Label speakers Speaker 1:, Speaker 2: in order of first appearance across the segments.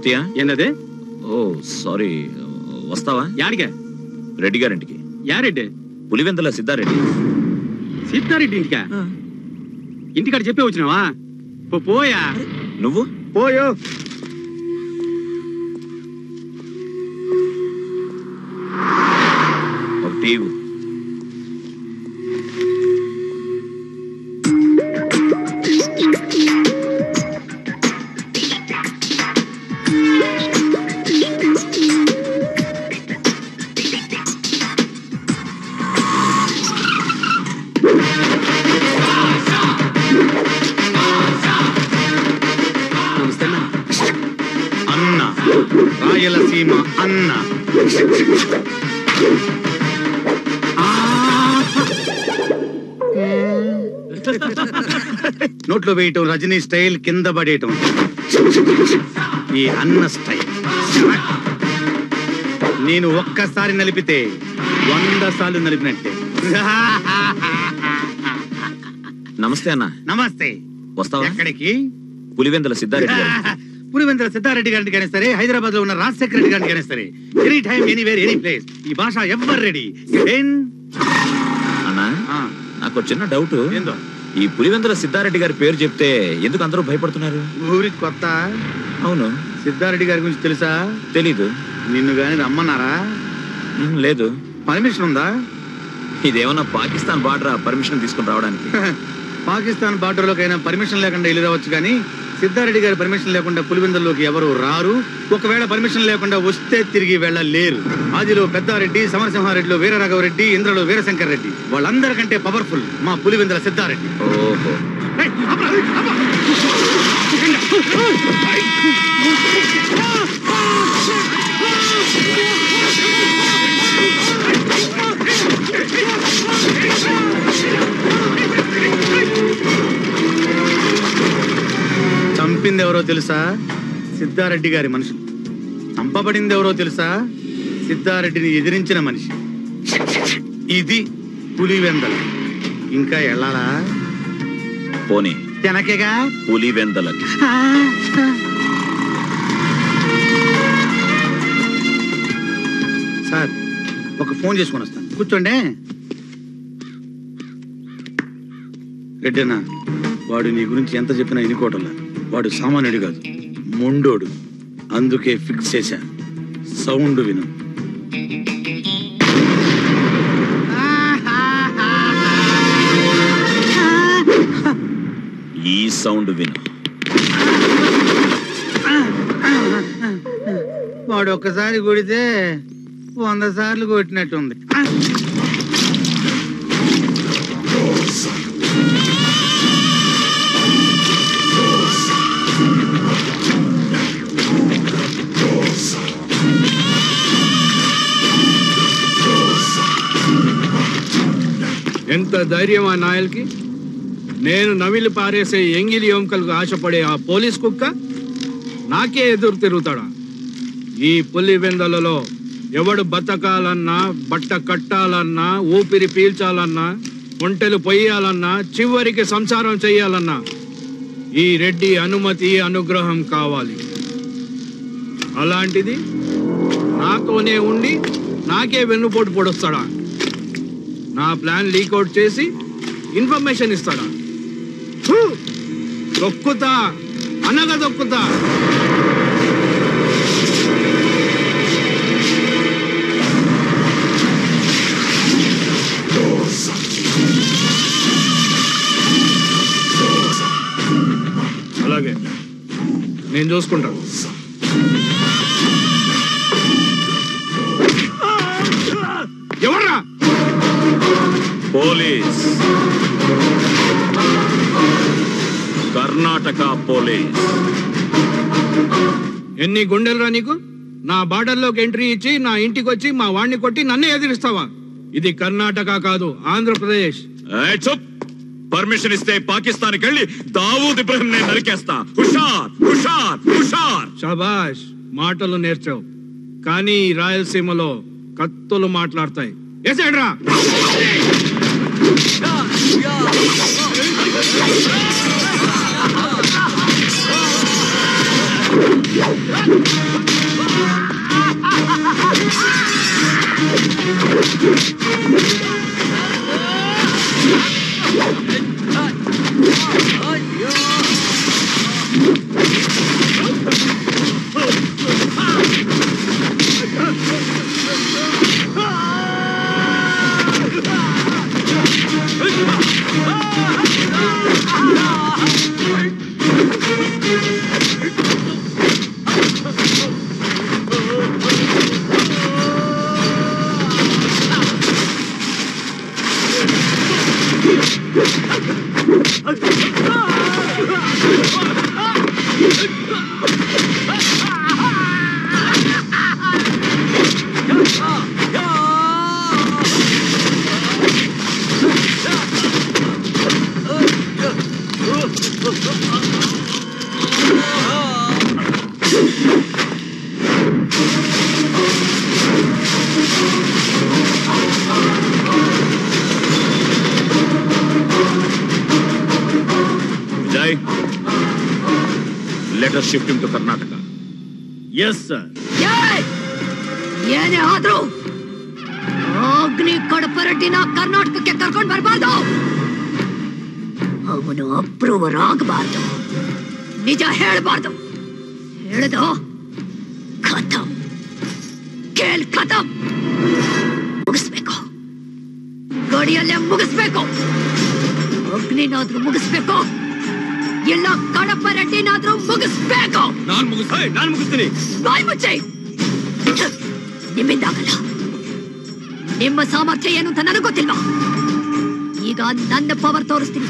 Speaker 1: కార్తీయ
Speaker 2: ఏంటది?
Speaker 1: ఓ సారీ, వస్తావా?
Speaker 2: యాడికే?
Speaker 1: రెడ్డి గారింటికి.
Speaker 2: యారెడ్డి?
Speaker 1: పులివెందుల సిద్ధారెడ్డి.
Speaker 2: సిద్ధారెడ్డి ఇంటికా? ఇంటికాడ చెప్పే వచ్చినావా? పోయా
Speaker 1: నువ్వు
Speaker 2: పోయో.
Speaker 1: ఒకటి
Speaker 2: అన్న రాయలసీమ అన్న. నోట్లో వేయటం రజనీ స్టైల్, కింద పడేయటం ఈ అన్న స్టైల్. నేను ఒక్కసారి నలిపితే 100 సార్లు నలిపినట్టే.
Speaker 1: నమస్తే అన్న.
Speaker 2: నమస్తే.
Speaker 1: వస్తావా?
Speaker 2: ఎక్కడికి?
Speaker 1: పులివెందుల సిద్ధారెడ్డి గారు.
Speaker 2: పులివెందుల సిద్ధారెడ్డి గారిని కానీ సరే, హైదరాబాద్ లో ఉన్న రాజశేఖర రెడ్డి గారిని కానీ సరే, any time anywhere any place. ఈ భాష ఎవరు రెడీ.
Speaker 1: అన్నా నాకు చిన్న డౌట్.
Speaker 2: ఏందో?
Speaker 1: ఈ పులివెందుల సిద్ధారెడ్డి గారి పేరు చెప్తే ఎందుకు అందరూ భయపడుతున్నారు?
Speaker 2: ఊరికి కొత్త.
Speaker 1: అవును.
Speaker 2: సిద్ధారెడ్డి గారి గురించి తెలుసా?
Speaker 1: తెలీదు.
Speaker 2: నిన్ను గాని రమ్మన్నారా?
Speaker 1: లేదు.
Speaker 2: పర్మిషన్ ఉందా?
Speaker 1: ఇదేమన్నా పాకిస్తాన్ బార్డర్ పర్మిషన్ తీసుకుని రావడానికి?
Speaker 2: పాకిస్తాన్ బార్డర్ లోకైనా పర్మిషన్ లేకుండా వెళ్ళి రావచ్చు, కానీ సిద్ధారెడ్డి గారి పర్మిషన్ లేకుండా పులివెందుల్లోకి ఎవరు రారు. ఒకవేళ పర్మిషన్ లేకుండా వస్తే తిరిగి వెళ్ళలేరు. ఆదిలో పెద్దారెడ్డి, సమరసింహారెడ్డిలో వీరరాఘవరెడ్డి, ఇంద్రలో వీరశంకర్ రెడ్డి, వాళ్ళందరికంటే పవర్ఫుల్ మా పులివెందుల సిద్ధారెడ్డి.
Speaker 1: ఓహో.
Speaker 2: చంపింది ఎవరో తెలుసా? సిద్ధారెడ్డి గారి మనుషులు. చంపబడింది ఎవరో తెలుసా? సిద్ధారెడ్డిని ఎదిరించిన మనిషి. ఇది పులివెందల. ఇంకా వెళ్ళాలా?
Speaker 1: పోనీ
Speaker 2: వెనకేగా
Speaker 1: పులివెందలకి.
Speaker 2: సార్ ఒక ఫోన్ చేసుకొని వస్తాను, కూర్చోండి. రెడ్డన్నా, వాడు నీ గురించి ఎంత చెప్పినా ఎన్నుకోవటంలా. వాడు సామాన్యుడు కాదు, మొండోడు. అందుకే ఫిక్స్ చేశా. సౌండ్ విను.
Speaker 1: ఈ సౌండ్ విను.
Speaker 2: వాడు ఒక్కసారి కొడితే 100 సార్లు కొట్టినట్టుంది.
Speaker 3: ఎంత ధైర్యం ఆ నాయల్కి! నేను నవిలి పారేసే ఎంగిలి ఎముకలకు ఆశపడే ఆ పోలీస్ కుక్క నాకే ఎదురు తిరుగుతాడా? ఈ పులివెందులలో ఎవడు బతకాలన్నా, బట్ట కట్టాలన్నా, ఊపిరి పీల్చాలన్నా, ఒంటెలు పొయ్యాలన్నా, చివరికి సంసారం చెయ్యాలన్నా ఈ రెడ్డి అనుమతి, అనుగ్రహం కావాలి. అలాంటిది నాతోనే ఉండి నాకే వెన్నుపోటు పొడుస్తాడా? నా ప్లాన్ లీకౌట్ చేసి ఇన్ఫర్మేషన్ ఇస్తాడా? దొక్కుతా, అనగా దొక్కుతా. అలాగే నేను చూసుకుంటాను. ఎవర్రా?
Speaker 1: Police, Karnataka police.
Speaker 3: ఎన్ని గుండెలరా నీకు? నా బార్డర్లోకి ఎంట్రీ ఇచ్చి నా ఇంటికి వచ్చి మా వాడిని కొట్టి నన్నే ఎదిరిస్తావా? ఇది కర్ణాటక కాదు, ఆంధ్రప్రదేశ్.
Speaker 1: చూప్. పర్మిషన్ ఇస్తే పాకిస్తాన్కి వెళ్ళి దావూద్ ఇబ్రహీం నేను నరికేస్తా. హుషార్ హుషార్ హుషార్.
Speaker 3: షాబాష్, మాటలు నేర్చావు. కానీ రాయలసీమలో కత్తులు మాట్లాడతాయి. ఎసేడ్రా.
Speaker 1: Let us shift him to Karnataka.
Speaker 2: Yes, sir.
Speaker 4: ಏನೇ ಆದ್ರೂ ಅಗ್ನಿ ಕಡಪರಟ್ಟಿನ ಕರ್ನಾಟಕಕ್ಕೆ ಕರ್ಕೊಂಡು ಬರಬಾರ್ದು. ಅವನು ಅಪ್ರೂವರ್ ಆಗಬಾರ್ದು. ನಿಜ ಹೇಳಬಾರ್ದು. ಹೇಳಿದು ಖತಮ್. ಕೇಳ್ ಖತಮ್. ಮುಗಿಸ್ಬೇಕು. ಗಡಿಯಲ್ಲೇ ಮುಗಿಸ್ಬೇಕು. ಅಗ್ನಿನಾದ್ರೂ ಮುಗಿಸ್ಬೇಕು, ಎಲ್ಲ ಕಡಪ ರೆಡ್ಡಿನಾದ್ರೂ ಮುಗಿಸ್ಬೇಕು.
Speaker 1: ನಾನು ಮುಗಿಸ್ತೀನಿ.
Speaker 4: ಬಾಯ್ ಮುಚ್ಚಿ. ನಿಮ್ಮಿಂದಾಗಲ್ಲ. ನಿಮ್ಮ ಸಾಮರ್ಥ್ಯ ಏನು ಅಂತ ನನಗೆ ಗೊತ್ತಿಲ್ವಾ? ಈಗ ನನ್ನ ಪವರ್ ತೋರಿಸ್ತೀನಿ.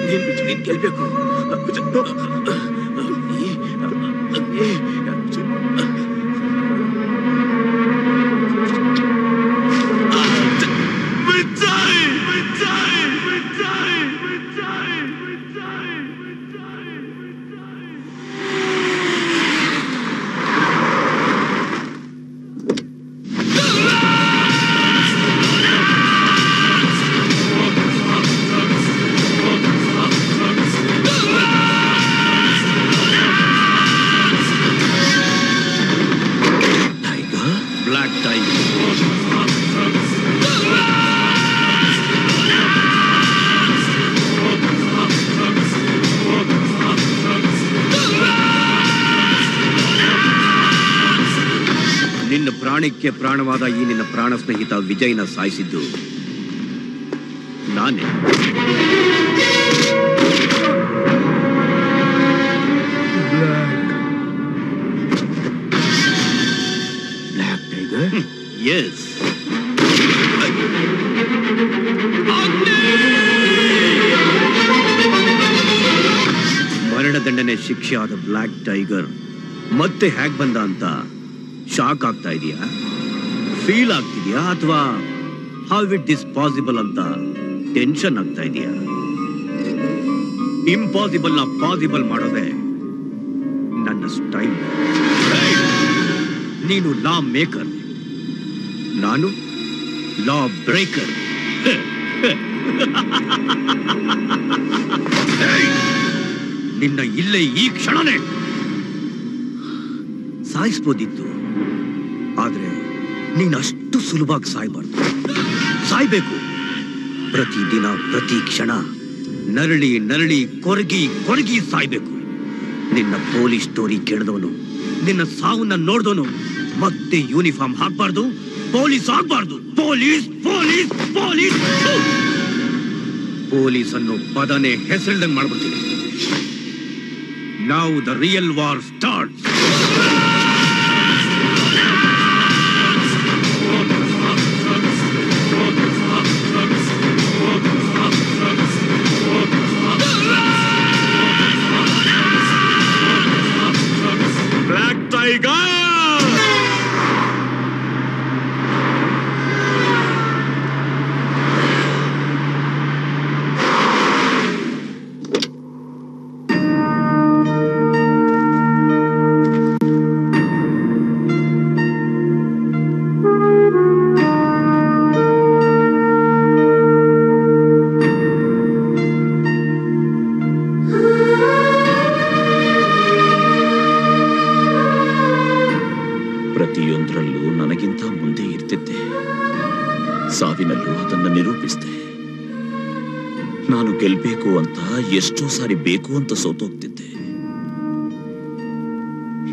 Speaker 1: ನೀನ್ ಗೆಲ್ಬೇಕು.
Speaker 5: ನಿನ್ನ ಪ್ರಾಣಕ್ಕೆ ಪ್ರಾಣವಾದ ಈ ನಿನ್ನ ಪ್ರಾಣ ಸ್ನೇಹಿತ ವಿಜಯ್ನ ಸಾಯಿಸಿದ್ದು ನಾನೇ.
Speaker 1: Black tiger?
Speaker 5: ಎಸ್. ಮರಣದಂಡನೆ ಶಿಕ್ಷೆ ಆದ ಬ್ಲ್ಯಾಕ್ ಟೈಗರ್ ಮತ್ತೆ ಹೇಗ್ ಬಂದ ಅಂತ ಶಾಕ್ ಆಗ್ತಾ ಇದೆಯಾ, ಫೀಲ್ ಆಗ್ತಿದ್ಯಾ, ಅಥವಾ ಹೌ ಇಟ್ ಇಸ್ ಪಾಸಿಬಲ್ ಅಂತ ಟೆನ್ಷನ್ ಆಗ್ತಾ ಇದೆಯಾ? ಇಂಪಾಸಿಬಲ್ ನ ಪಾಸಿಬಲ್ ಮಾಡೋದೇ ನನ್ನ ಸ್ಟೈಲ್. ನೀನು ಲಾ ಮೇಕರ್, ನಾನು ಲಾ ಬ್ರೇಕರ್. ನಿನ್ನ ಇಲ್ಲೇ ಈ ಕ್ಷಣನೇ ಸಾಯಿಸ್ಬೋದಿತ್ತು, ಆದ್ರೆ ನೀನಷ್ಟು ಸುಲಭವಾಗಿ ಸಾಯ್ಬಾರ್ದು. ಸಾಯ್ಬೇಕು. ಪ್ರತಿದಿನ ಪ್ರತಿ ಕ್ಷಣ ನರಳಿ ನರಳಿ ಕೊರಗಿ ಕೊರಗಿ ಸಾಯ್ಬೇಕು. ನಿನ್ನ ಪೊಲೀಸ್ ಸ್ಟೋರಿ ಕೇಳಿದವನು, ನಿನ್ನ ಸಾವನ್ನ ನೋಡಿದವನು ಮತ್ತೆ ಯೂನಿಫಾರ್ಮ್ ಹಾಕ್ಬಾರ್ದು, ಪೊಲೀಸ್ ಆಗ್ಬಾರ್ದು. ಪೊಲೀಸ್ ಪೊಲೀಸ್ ಪೊಲೀಸ್ ಪೊಲೀಸ್ ಅನ್ನೋ ಪದನೇ ಹೆಸರಿಲ್ದಂಗೆ ಮಾಡ್ಬಿಡ್ತೀನಿ. Now the real war starts.
Speaker 1: Black Tiger! ಪ್ರತಿಯೊಂದರಲ್ಲೂ ನನಗಿಂತ ಮುಂದೆ ಇರ್ತಿದ್ದೆ, ಸಾವಿನಲ್ಲೂ ಅದನ್ನು ನಿರೂಪಿಸಿದೆ. ನಾನು ಗೆಲ್ಬೇಕು ಅಂತ ಎಷ್ಟೋ ಸಾರಿ ಬೇಕು ಅಂತ ಸೋತೋಗ್ತಿದ್ದೆ.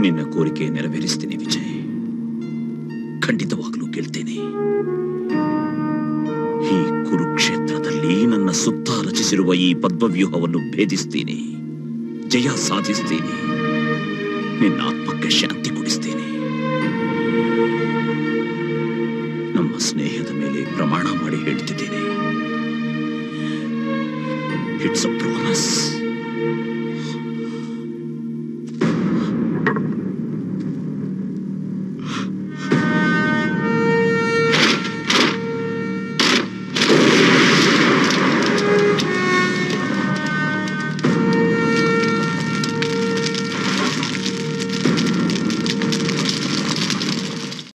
Speaker 1: ನಿನ್ನ ಕೋರಿಕೆ ನೆರವೇರಿಸ್ತೀನಿ ವಿಜಯ್, ಖಂಡಿತವಾಗ್ಲೂ ಗೆಲ್ತೀನಿ. ಈ ಕುರುಕ್ಷೇತ್ರದಲ್ಲಿ ನನ್ನ ಸುತ್ತ ರಚಿಸಿರುವ ಈ ಪದ್ಮವ್ಯೂಹವನ್ನು ಭೇದಿಸ್ತೀನಿ, ಜಯ ಸಾಧಿಸ್ತೀನಿ, ನಿನ್ನ ಆತ್ಮಕ್ಕೆ ಶಾಂತಿ ಕೊಡಿಸ್ತೀನಿ. ನಮ್ಮ ಸ್ನೇಹದ ಮೇಲೆ ಪ್ರಮಾಣ ಮಾಡಿ ಹೇಳ್ತಿದ್ದೀನಿ. It's a promise.